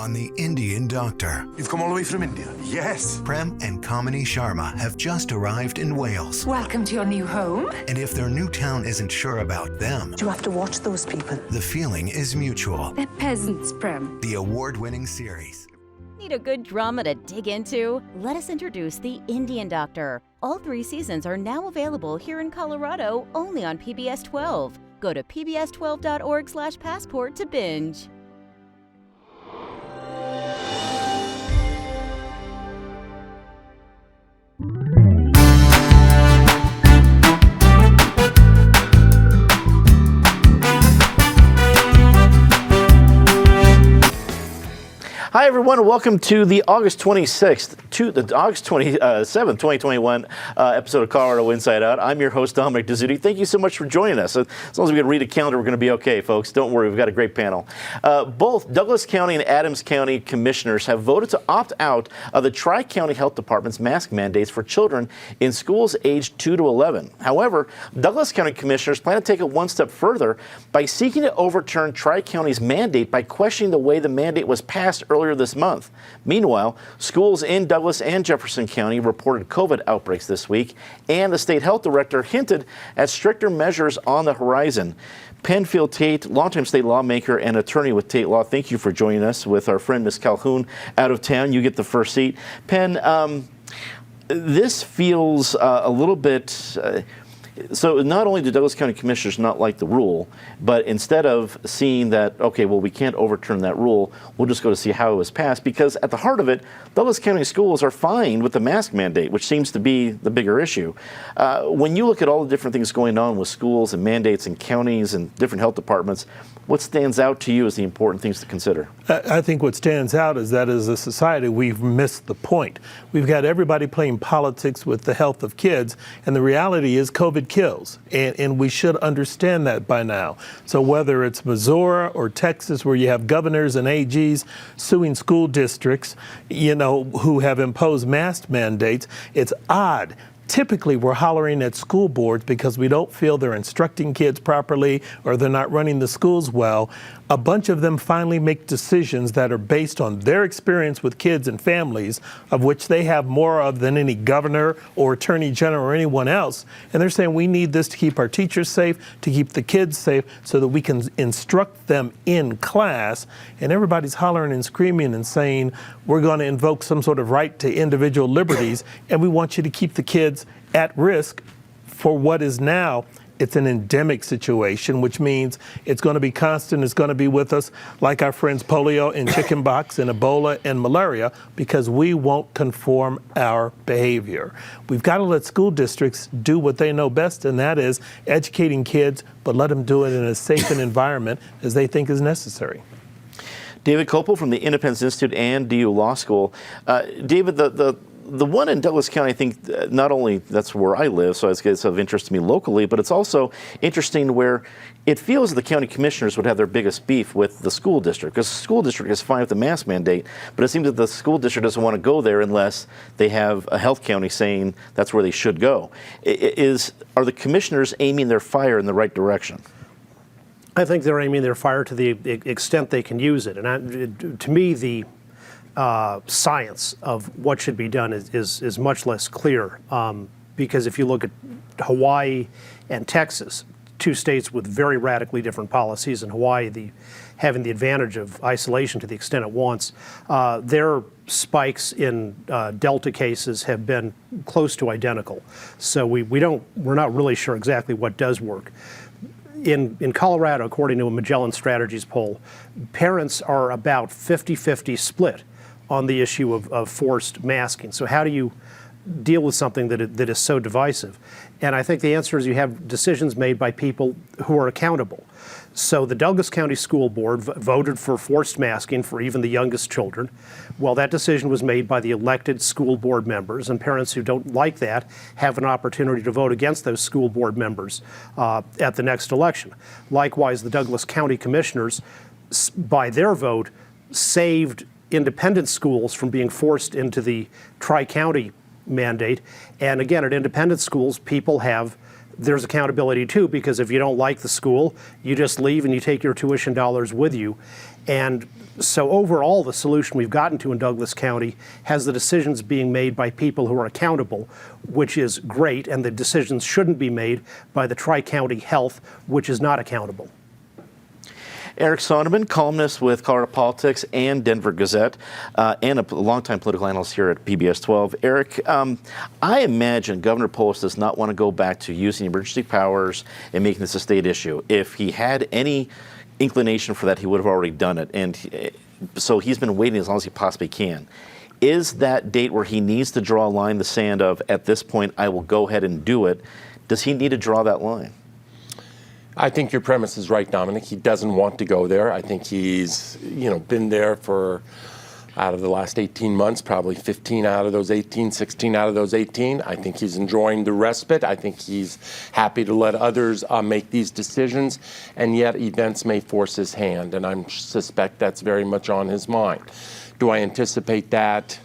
on The Indian Doctor. You've come all the way from India? Yes. Prem and Kamini Sharma have just arrived in Wales. Welcome to your new home. And if their new town isn't sure about them, Do you have to watch those people? the feeling is mutual. They're peasants, Prem. The award-winning series. Need a good drama to dig into? Let us introduce The Indian Doctor. All 3 seasons are now available here in Colorado only on PBS 12. Go to pbs12.org/passport to binge. Hi, everyone, and welcome to the August 27th, 2021 episode of Colorado Inside Out. I'm your host, Dominic Dezzutti. Thank you so much for joining us. As long as we can read a calendar, we're going to be okay, folks. Don't worry, we've got a great panel. Both Douglas County and Adams County commissioners have voted to opt out of the Tri-County Health Department's mask mandates for children in schools aged 2 to 11. However, Douglas County commissioners plan to take it one step further by seeking to overturn Tri-County's mandate by questioning the way the mandate was passed earlier this month. Meanwhile, schools in Douglas and Jefferson County reported COVID outbreaks this week, and the state health director hinted at stricter measures on the horizon. Penfield Tate, longtime state lawmaker and attorney with Tate Law, thank you for joining us. With our friend Ms. Calhoun out of town, you get the first seat. Penn, this feels a little bit... So not only do Douglas County commissioners not like the rule, but instead of seeing that, okay, well, we can't overturn that rule, we'll just go to see how it was passed, because at the heart of it, Douglas County schools are fine with the mask mandate, which seems to be the bigger issue. When you look at all the different things going on with schools and mandates and counties and different health departments, what stands out to you as the important things to consider? I think what stands out is that as a society, we've missed the point. We've got everybody playing politics with the health of kids, and the reality is COVID kills, and we should understand that by now. So whether it's Missouri or Texas, where you have governors and AGs suing school districts, who have imposed mask mandates, it's odd. Typically, we're hollering at school boards because we don't feel they're instructing kids properly or they're not running the schools well. A bunch of them finally make decisions that are based on their experience with kids and families, of which they have more of than any governor or attorney general or anyone else. And they're saying we need this to keep our teachers safe, to keep the kids safe, so that we can instruct them in class. And everybody's hollering and screaming and saying, we're going to invoke some sort of right to individual liberties, and we want you to keep the kids at risk for what is now. It's an endemic situation, which means it's going to be constant. It's going to be with us like our friends polio and chickenpox and Ebola and malaria, because we won't conform our behavior. We've got to let school districts do what they know best, and that is educating kids, but let them do it in as safe an environment as they think is necessary. David Kopel from the Independence Institute and DU Law School. David, the one in Douglas County, I think not only that's where I live, so it's of interest to me locally, but it's also interesting where it feels the county commissioners would have their biggest beef with the school district, because the school district is fine with the mask mandate, but it seems that the school district doesn't want to go there unless they have a health county saying that's where they should go. Are the commissioners aiming their fire in the right direction? I think they're aiming their fire to the extent they can use it. And to me, the science of what should be done is much less clear, because if you look at Hawaii and Texas, 2 states with very radically different policies, and Hawaii having the advantage of isolation to the extent it wants, their spikes in Delta cases have been close to identical. So we're not really sure exactly what does work. In Colorado, according to a Magellan Strategies poll, parents are about 50-50 split on the issue of forced masking. So how do you deal with something that is so divisive? And I think the answer is you have decisions made by people who are accountable. So the Douglas County School Board voted for forced masking for even the youngest children. Well, that decision was made by the elected school board members, and parents who don't like that have an opportunity to vote against those school board members at the next election. Likewise, the Douglas County Commissioners, by their vote, saved independent schools from being forced into the Tri-County mandate. And again, at independent schools, people have there's accountability too, because if you don't like the school, you just leave and you take your tuition dollars with you. And so overall, the solution we've gotten to in Douglas County has the decisions being made by people who are accountable, which is great, and the decisions shouldn't be made by the Tri-County Health, which is not accountable. Eric Sonderman, columnist with Colorado Politics and Denver Gazette, and a longtime political analyst here at PBS 12. Eric, I imagine Governor Polis does not want to go back to using emergency powers and making this a state issue. If he had any inclination for that, he would have already done it. And so he's been waiting as long as he possibly can. Is that date where he needs to draw a line in the sand of, at this point, I will go ahead and do it? Does he need to draw that line? I think your premise is right, Dominic. He doesn't want to go there. I think he's, been there for, out of the last 18 months, probably 15 out of those 18, 16 out of those 18. I think he's enjoying the respite. I think he's happy to let others make these decisions, and yet events may force his hand, and I suspect that's very much on his mind. Do I anticipate that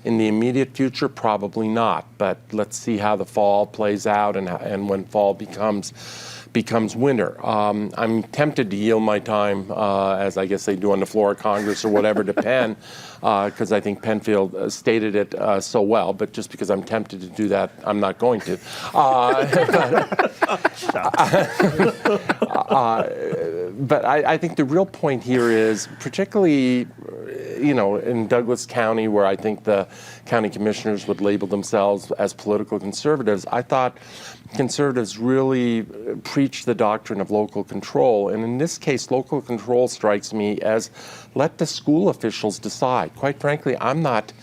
in the immediate future? Probably not, but let's see how the fall plays out and when fall becomes winter. I'm tempted to yield my time, as I guess they do on the floor of Congress or whatever, to Penn, because I think Penfield stated it so well, but just because I'm tempted to do that, I'm not going to. But I think the real point here is, particularly, in Douglas County, where I think the county commissioners would label themselves as political conservatives, I thought conservatives really preach the doctrine of local control. And in this case, local control strikes me as let the school officials decide. Quite frankly, I'm not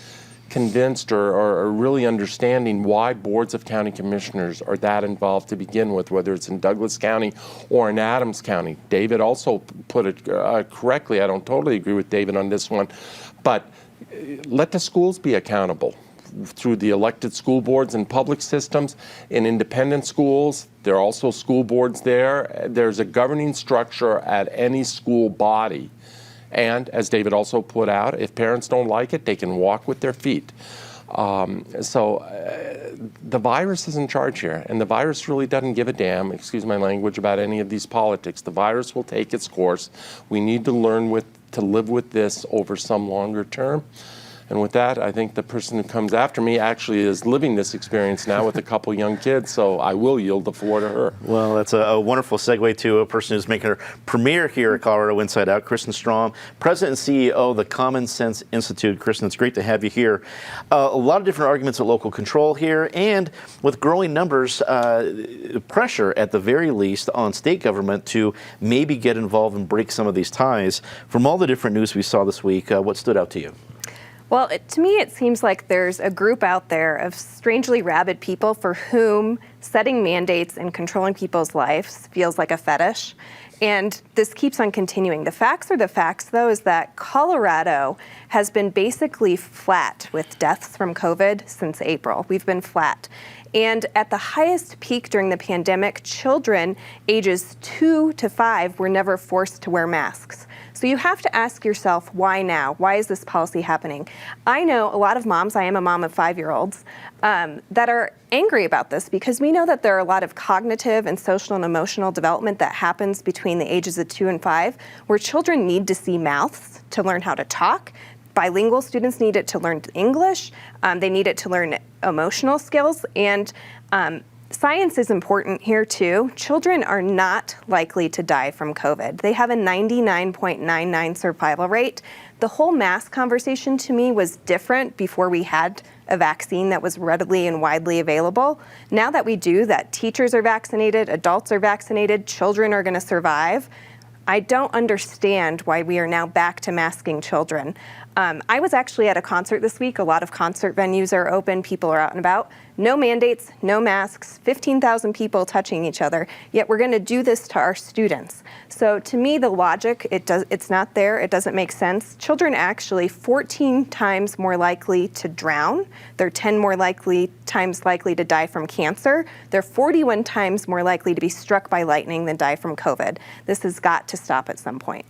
convinced or really understanding why boards of county commissioners are that involved to begin with, whether it's in Douglas County or in Adams County. David also put it correctly. I don't totally agree with David on this one, but let the schools be accountable through the elected school boards and public systems. In independent schools, there are also school boards there. There's a governing structure at any school body. And as David also put out, if parents don't like it, they can walk with their feet. So the virus is in charge here, and the virus really doesn't give a damn, excuse my language, about any of these politics. The virus will take its course. We need to learn to live with this over some longer term. And with that, I think the person who comes after me actually is living this experience now with a couple young kids, so I will yield the floor to her. Well, that's a wonderful segue to a person who's making her premiere here at Colorado Inside Out, Kristen Strom, President and CEO of the Common Sense Institute. Kristen, it's great to have you here. A lot of different arguments of local control here, and with growing numbers, pressure at the very least on state government to maybe get involved and break some of these ties. From all the different news we saw this week, what stood out to you? Well, to me, it seems like there's a group out there of strangely rabid people for whom setting mandates and controlling people's lives feels like a fetish. And this keeps on continuing. The facts are the facts, though, is that Colorado has been basically flat with deaths from COVID since April. We've been flat. And at the highest peak during the pandemic, children ages 2 to 5 were never forced to wear masks. So you have to ask yourself, why now? Why is this policy happening? I know a lot of moms, I am a mom of 5-year-olds, that are angry about this because we know that there are a lot of cognitive and social and emotional development that happens between the ages of 2 and 5, where children need to see mouths to learn how to talk. Bilingual students need it to learn English. They need it to learn emotional skills. And science is important here too. Children are not likely to die from COVID. They have a 99.99 survival rate. The whole mask conversation to me was different before we had a vaccine that was readily and widely available. Now that we do, that teachers are vaccinated, adults are vaccinated, children are going to survive. I don't understand why we are now back to masking children. I was actually at a concert this week. A lot of concert venues are open. People are out and about. No mandates, no masks, 15,000 people touching each other, yet we're going to do this to our students. So to me, the logic, it's not there. It doesn't make sense. Children actually 14 times more likely to drown. They're 10 more times likely to die from cancer. They're 41 times more likely to be struck by lightning than die from COVID. This has got to stop at some point.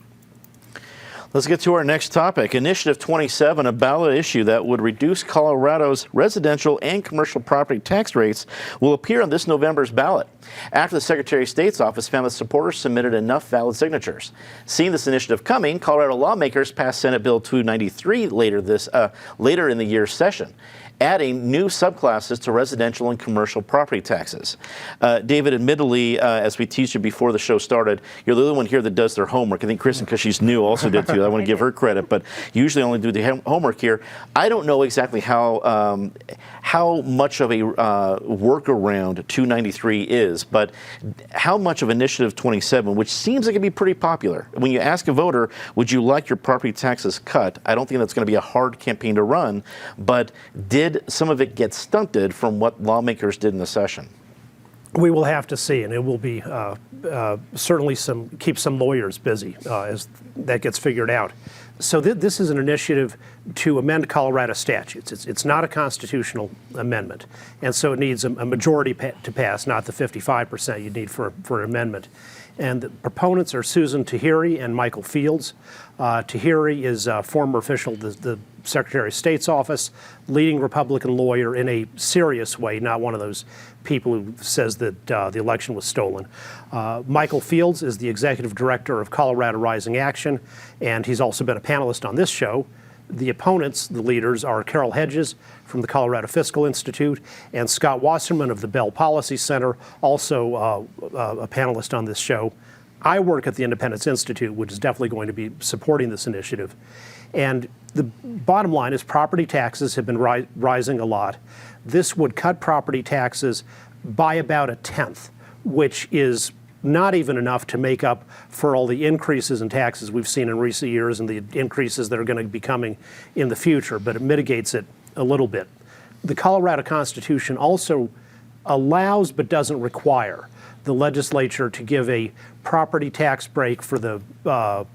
Let's get to our next topic. Initiative 27, a ballot issue that would reduce Colorado's residential and commercial property tax rates, will appear on this November's ballot after the Secretary of State's office found that supporters submitted enough valid signatures. Seeing this initiative coming, Colorado lawmakers passed Senate Bill 293 later in the year's session, adding new subclasses to residential and commercial property taxes. David, admittedly, as we teased you before the show started, you're the only one here that does their homework. I think Kristen, because she's new, also did too. I want to give her credit, but you usually only do the homework here. I don't know exactly how much of a workaround 293 is, but how much of Initiative 27, which seems like it'd be pretty popular. When you ask a voter, would you like your property taxes cut? I don't think that's going to be a hard campaign to run, but did some of it get stunted from what lawmakers did in the session? We will have to see, and it will be certainly keep some lawyers busy as that gets figured out. So this is an initiative to amend Colorado statutes. It's not a constitutional amendment, and so it needs a majority to pass, not the 55% you need for an amendment. And the proponents are Susan Tahiri and Michael Fields. Tahiri is a former official of the Secretary of State's office, leading Republican lawyer in a serious way, not one of those people who says that the election was stolen. Michael Fields is the executive director of Colorado Rising Action, and he's also been a panelist on this show. The opponents, the leaders, are Carol Hedges from the Colorado Fiscal Institute and Scott Wasserman of the Bell Policy Center, also a panelist on this show. I work at the Independence Institute, which is definitely going to be supporting this initiative. And the bottom line is property taxes have been rising a lot. This would cut property taxes by about 1/10, which is not even enough to make up for all the increases in taxes we've seen in recent years and the increases that are going to be coming in the future, but it mitigates it a little bit. The Colorado Constitution also allows but doesn't require the legislature to give a property tax break for the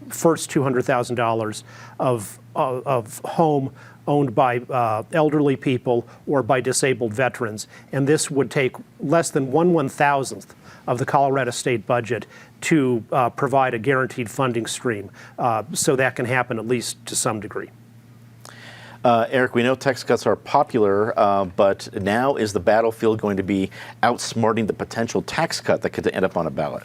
first $200,000 of home owned by elderly people or by disabled veterans. And this would take less than 1/1000th of the Colorado state budget to provide a guaranteed funding stream. So that can happen at least to some degree. Eric, we know tax cuts are popular, but now is the battlefield going to be outsmarting the potential tax cut that could end up on a ballot?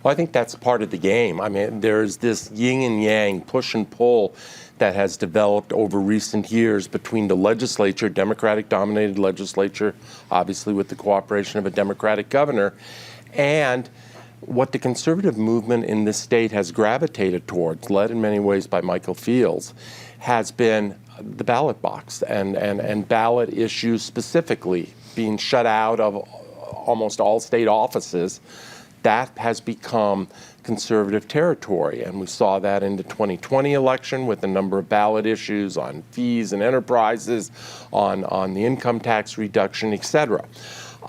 Well, I think that's part of the game. I mean, there's this yin and yang, push and pull that has developed over recent years between the legislature, Democratic-dominated legislature, obviously with the cooperation of a Democratic governor, and what the conservative movement in this state has gravitated towards, led in many ways by Michael Fields, has been the ballot box and ballot issues specifically being shut out of almost all state offices. That has become conservative territory, and we saw that in the 2020 election with a number of ballot issues on fees and enterprises, on the income tax reduction, et cetera.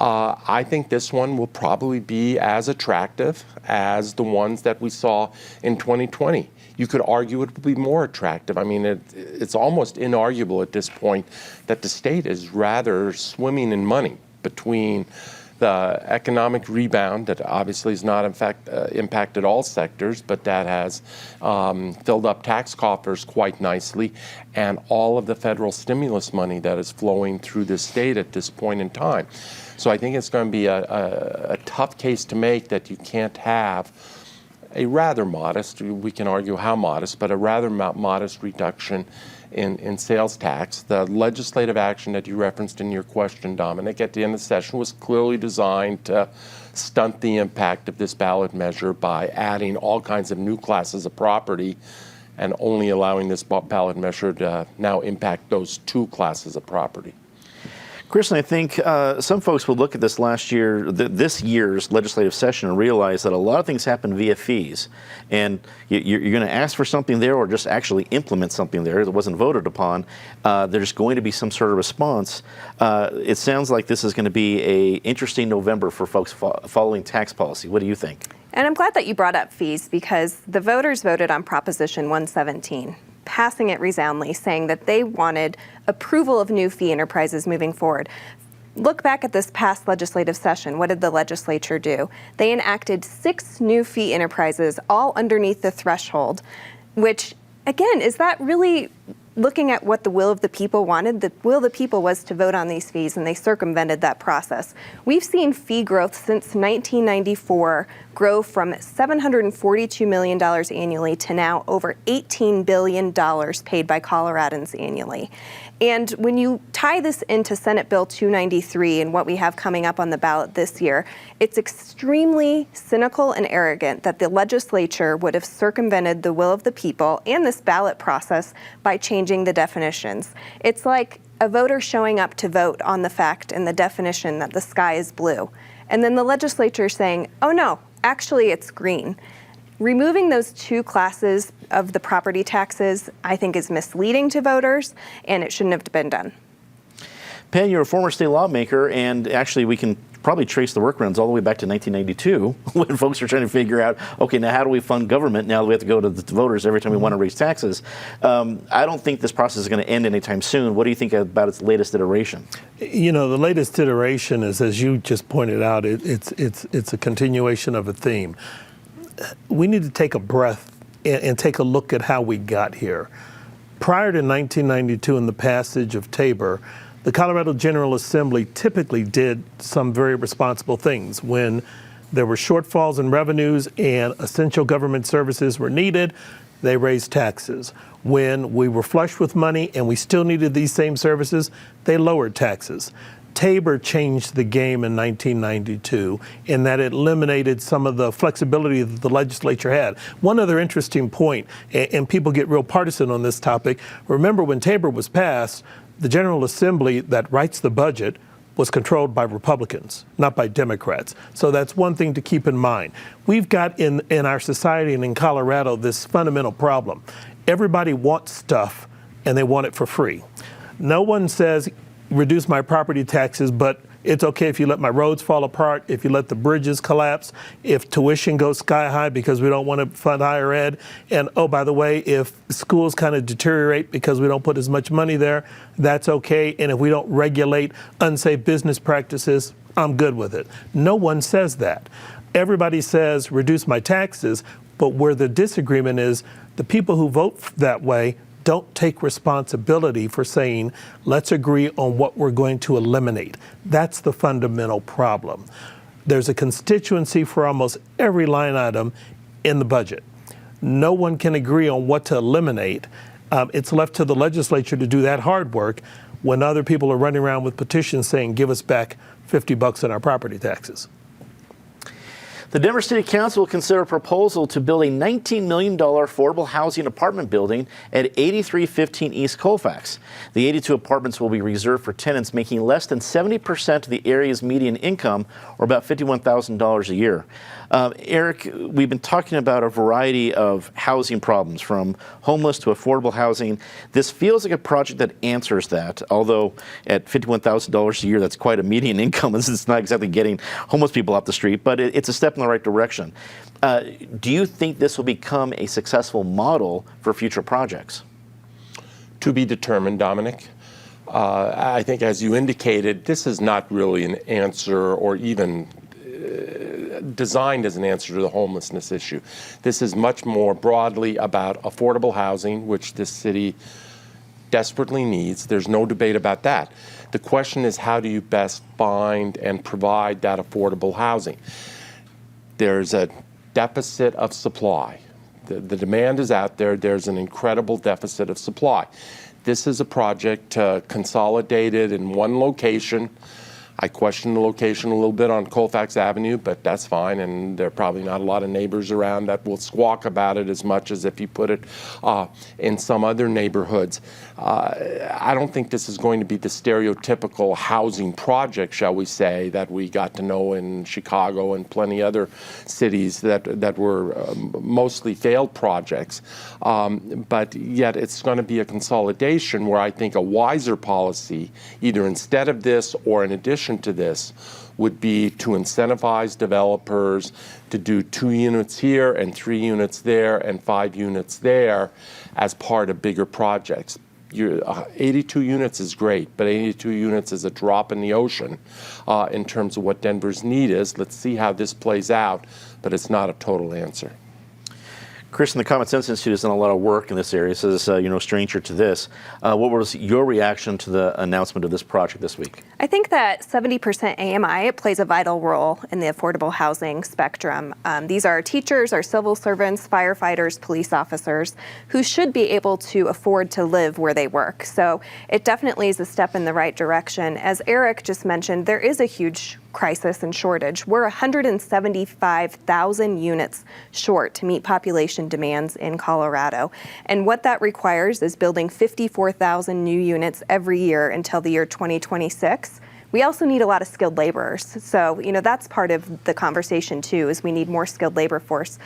I think this one will probably be as attractive as the ones that we saw in 2020. You could argue it would be more attractive. I mean, it's almost inarguable at this point that the state is rather swimming in money between the economic rebound that obviously has not, in fact, impacted all sectors, but that has filled up tax coffers quite nicely, and all of the federal stimulus money that is flowing through the state at this point in time. So I think it's going to be a tough case to make that you can't have a rather modest, we can argue how modest, but a rather modest reduction in sales tax. The legislative action that you referenced in your question, Dominic, at the end of the session was clearly designed to stunt the impact of this ballot measure by adding all kinds of new classes of property and only allowing this ballot measure to now impact those two classes of property. Kristen, I think some folks will look at this this year's legislative session and realize that a lot of things happen via fees. And you're going to ask for something there or just actually implement something there that wasn't voted upon. There's going to be some sort of response. It sounds like this is going to be an interesting November for folks following tax policy. What do you think? And I'm glad that you brought up fees because the voters voted on Proposition 117. Passing it resoundingly, saying that they wanted approval of new fee enterprises moving forward. Look back at this past legislative session. What did the legislature do? They enacted 6 new fee enterprises, all underneath the threshold, which again, is that really looking at what the will of the people wanted? The will of the people was to vote on these fees, and they circumvented that process. We've seen fee growth since 1994 grow from $742 million annually to now over $18 billion paid by Coloradans annually. And when you tie this into Senate Bill 293 and what we have coming up on the ballot this year, it's extremely cynical and arrogant that the legislature would have circumvented the will of the people and this ballot process by changing the definitions. It's like a voter showing up to vote on the fact and the definition that the sky is blue, and then the legislature saying, oh no, actually it's green. Removing those two classes of the property taxes, I think, is misleading to voters, and it shouldn't have been done. Penn, you're a former state lawmaker, and actually we can probably trace the workarounds all the way back to 1992 when folks were trying to figure out, okay, now how do we fund government now that we have to go to the voters every time we want to raise taxes? I don't think this process is going to end anytime soon. What do you think about its latest iteration? You know, the latest iteration is, as you just pointed out, it's a continuation of a theme. We need to take a breath and take a look at how we got here. Prior to 1992 and the passage of Tabor, the Colorado General Assembly typically did some very responsible things. When there were shortfalls in revenues and essential government services were needed, they raised taxes. When we were flush with money and we still needed these same services, they lowered taxes. Tabor changed the game in 1992 in that it eliminated some of the flexibility that the legislature had. One other interesting point, and people get real partisan on this topic, remember when Tabor was passed, the General Assembly that writes the budget was controlled by Republicans, not by Democrats. So that's one thing to keep in mind. We've got in our society and in Colorado this fundamental problem. Everybody wants stuff and they want it for free. No one says, reduce my property taxes, but it's okay if you let my roads fall apart, if you let the bridges collapse, if tuition goes sky high because we don't want to fund higher ed, and oh, by the way, if schools kind of deteriorate because we don't put as much money there, that's okay, and if we don't regulate unsafe business practices, I'm good with it. No one says that. Everybody says reduce my taxes, but where the disagreement is, the people who vote that way don't take responsibility for saying, let's agree on what we're going to eliminate. That's the fundamental problem. There's a constituency for almost every line item in the budget. No one can agree on what to eliminate. It's left to the legislature to do that hard work when other people are running around with petitions saying, give us back $50 in our property taxes. The Denver City Council will consider a proposal to build a $19 million affordable housing apartment building at 8315 East Colfax. The 82 apartments will be reserved for tenants making less than 70% of the area's median income, or about $51,000 a year. Eric, we've been talking about a variety of housing problems, from homeless to affordable housing. This feels like a project that answers that, although at $51,000 a year, that's quite a median income. It's not exactly getting homeless people off the street, but it's a step in the right direction. Do you think this will become a successful model for future projects? To be determined, Dominic. I think, as you indicated, this is not really an answer or even designed as an answer to the homelessness issue. This is much more broadly about affordable housing, which this city desperately needs. There's no debate about that. The question is, how do you best find and provide that affordable housing? There's a deficit of supply. The demand is out there. There's an incredible deficit of supply. This is a project consolidated in one location. I question the location a little bit on Colfax Avenue, but that's fine, and there are probably not a lot of neighbors around that will squawk about it as much as if you put it in some other neighborhoods. I don't think this is going to be the stereotypical housing project, shall we say, that we got to know in Chicago and plenty other cities that were mostly failed projects. But yet it's going to be a consolidation where I think a wiser policy, either instead of this or in addition to this, would be to incentivize developers to do 2 units here and 3 units there and 5 units there as part of bigger projects. 82 units is great, but 82 units is a drop in the ocean in terms of what Denver's need is. Let's see how this plays out, but it's not a total answer. Kristen, the Common Sense Institute has done a lot of work in this area, so this, you're no stranger to this. What was your reaction to the announcement of this project this week? I think that 70% AMI plays a vital role in the affordable housing spectrum. These are teachers, our civil servants, firefighters, police officers who should be able to afford to live where they work. So it definitely is a step in the right direction. As Eric just mentioned, there is a huge crisis and shortage. We're 175,000 units short to meet population demands in Colorado. And what that requires is building 54,000 new units every year until the year 2026. We also need a lot of skilled laborers. So, that's part of the conversation too, is we need more skilled labor force.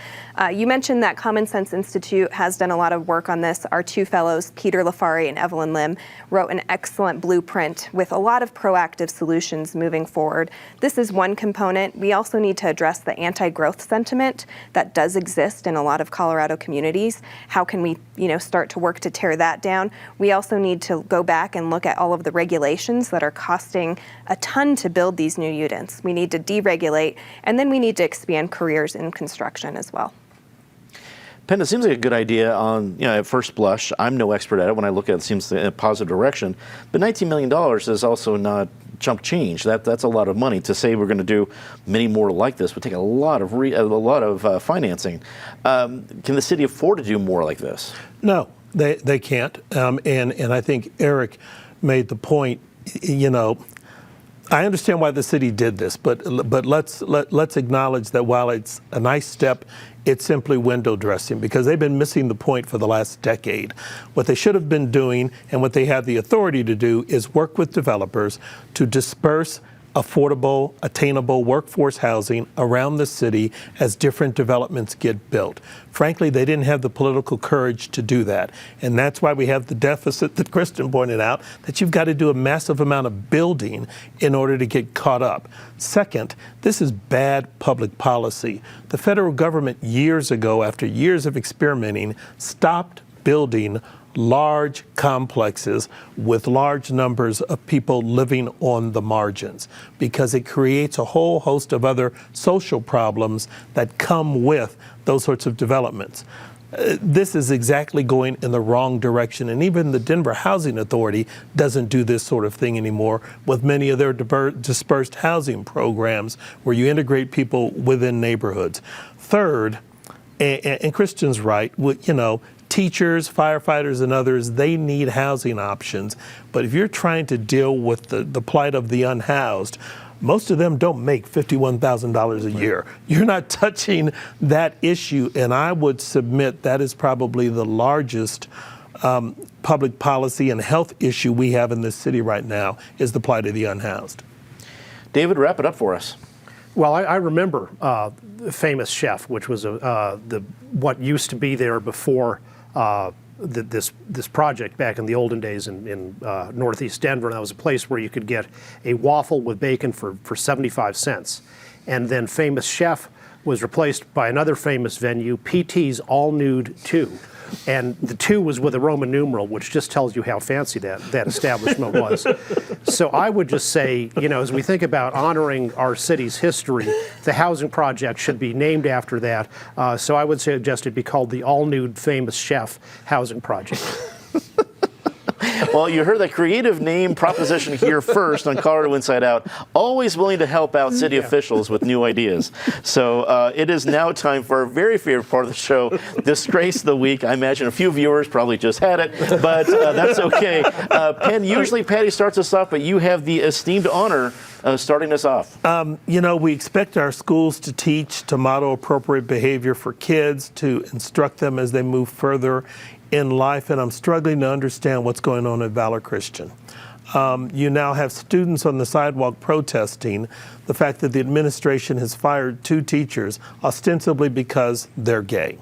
You mentioned that Common Sense Institute has done a lot of work on this. Our two fellows, Peter Lafari and Evelyn Lim, wrote an excellent blueprint with a lot of proactive solutions moving forward. This is one component. We also need to address the anti-growth sentiment that does exist in a lot of Colorado communities. How can we, start to work to tear that down? We also need to go back and look at all of the regulations that are costing a ton to build these new units. We need to deregulate, and then we need to expand careers in construction as well. Penn, it seems like a good idea on, at first blush. I'm no expert at it. When I look at it, it seems in a positive direction. But $19 million is also not chump change. That's a lot of money. To say we're going to do many more like this would take a lot of financing. Can the city afford to do more like this? No, they can't. And I think Eric made the point, I understand why the city did this, but let's acknowledge that while it's a nice step, it's simply window dressing, because they've been missing the point for the last decade. What they should have been doing, and what they have the authority to do, is work with developers to disperse affordable, attainable workforce housing around the city as different developments get built. Frankly, they didn't have the political courage to do that. And that's why we have the deficit that Kristen pointed out, that you've got to do a massive amount of building in order to get caught up. Second, this is bad public policy. The federal government years ago, after years of experimenting, stopped building large complexes with large numbers of people living on the margins, because it creates a whole host of other social problems that come with those sorts of developments. This is exactly going in the wrong direction, and even the Denver Housing Authority doesn't do this sort of thing anymore with many of their dispersed housing programs where you integrate people within neighborhoods. Third, and Kristen's right, teachers, firefighters, and others, they need housing options. But if you're trying to deal with the plight of the unhoused, most of them don't make $51,000 a year. You're not touching that issue, and I would submit that is probably the largest public policy and health issue we have in this city right now, is the plight of the unhoused. David, wrap it up for us. Well, I remember Famous Chef, which was what used to be there before this project back in the olden days in northeast Denver. And that was a place where you could get a waffle with bacon for 75 cents. And then Famous Chef was replaced by another famous venue, PT's All Nude 2. And the 2 was with a Roman numeral, which just tells you how fancy that establishment was. So I would just say, as we think about honoring our city's history, the housing project should be named after that. So I would suggest it be called the All Nude Famous Chef Housing Project. Well, you heard the creative name proposition here first on Colorado Inside Out. Always willing to help out city officials with new ideas. So it is now time for our very favorite part of the show, Disgrace of the Week. I imagine a few viewers probably just had it, but that's okay. Penn, usually Patty starts us off, but you have the esteemed honor of starting us off. We expect our schools to teach, to model appropriate behavior for kids, to instruct them as they move further in life, and I'm struggling to understand what's going on at Valor Christian. You now have students on the sidewalk protesting the fact that the administration has fired 2 teachers, ostensibly because they're gay.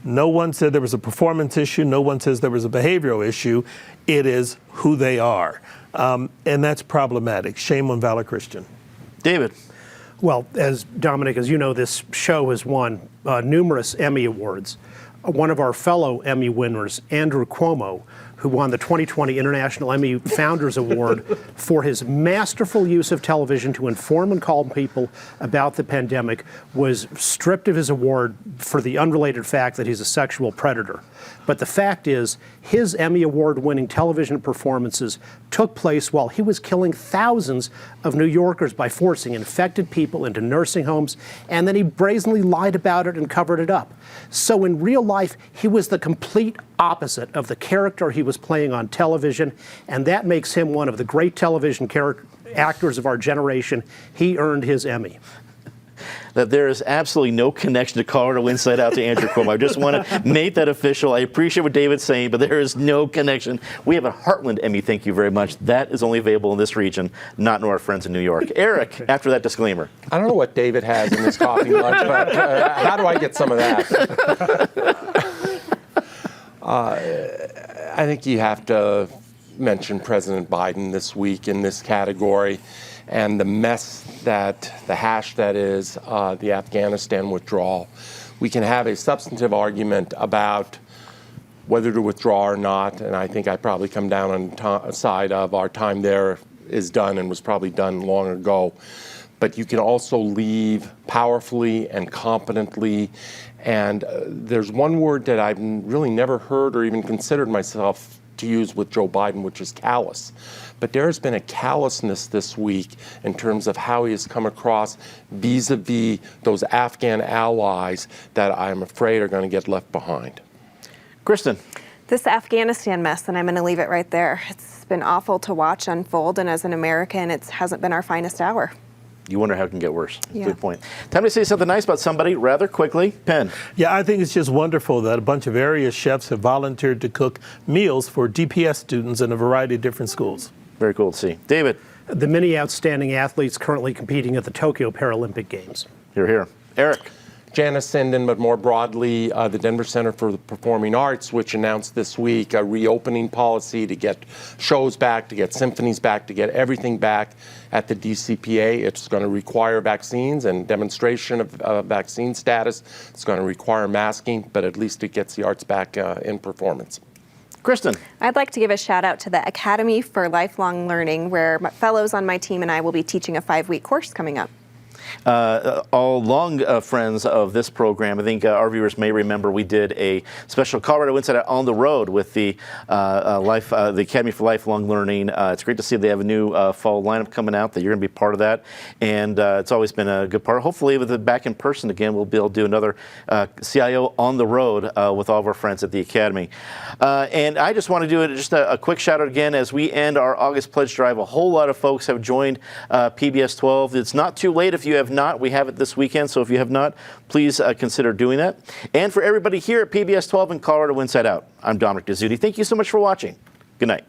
No one said there was a performance issue. No one says there was a behavioral issue. It is who they are. And that's problematic. Shame on Valor Christian. David. Well, as Dominic, as you know, this show has won numerous Emmy Awards. One of our fellow Emmy winners, Andrew Cuomo, who won the 2020 International Emmy Founders Award for his masterful use of television to inform and calm people about the pandemic, was stripped of his award for the unrelated fact that he's a sexual predator. But the fact is, his Emmy Award-winning television performances took place while he was killing thousands of New Yorkers by forcing infected people into nursing homes, and then he brazenly lied about it and covered it up. So in real life, he was the complete opposite of the character he was playing on television, and that makes him one of the great television actors of our generation. He earned his Emmy. That there is absolutely no connection to Colorado Inside Out to Andrew Cuomo. I just want to make that official. I appreciate what David's saying, but there is no connection. We have a Heartland Emmy, thank you very much. That is only available in this region, not in our friends in New York. Eric, after that disclaimer. I don't know what David has in his coffee lunch, but how do I get some of that? I think you have to mention President Biden this week in this category, and the mess the hash that is the Afghanistan withdrawal. We can have a substantive argument about whether to withdraw or not, and I think I probably come down on the side of our time there is done and was probably done long ago. But you can also leave powerfully and competently. And there's one word that I've really never heard or even considered myself to use with Joe Biden, which is callous. But there has been a callousness this week in terms of how he has come across vis-a-vis those Afghan allies that I'm afraid are going to get left behind. Kristen. This Afghanistan mess, and I'm going to leave it right there. It's been awful to watch unfold, and as an American, it hasn't been our finest hour. You wonder how it can get worse. Yeah. Good point. Time to say something nice about somebody rather quickly. Penn. Yeah, I think it's just wonderful that a bunch of area chefs have volunteered to cook meals for DPS students in a variety of different schools. Very cool to see. David. The many outstanding athletes currently competing at the Tokyo Paralympic Games. You're here. Eric. Janice Sinden, but more broadly, the Denver Center for the Performing Arts, which announced this week a reopening policy to get shows back, to get symphonies back, to get everything back at the DCPA. It's going to require vaccines and demonstration of vaccine status. It's going to require masking, but at least it gets the arts back in performance. Kristen. I'd like to give a shout out to the Academy for Lifelong Learning, where fellows on my team and I will be teaching a 5-week course coming up. All long friends of this program, I think our viewers may remember we did a special Colorado Inside Out on the road with the Academy for Lifelong Learning. It's great to see they have a new fall lineup coming out, that you're going to be part of that. And it's always been a good part. Hopefully with it back in person again, we'll be able to do another CIO on the road with all of our friends at the Academy. And I just want to do just a quick shout out again as we end our August Pledge Drive. A whole lot of folks have joined PBS 12. It's not too late if you have not. We have it this weekend, so if you have not, please consider doing that. And for everybody here at PBS 12 and Colorado Inside Out, I'm Dominic Dezzutti. Thank you so much for watching. Good night.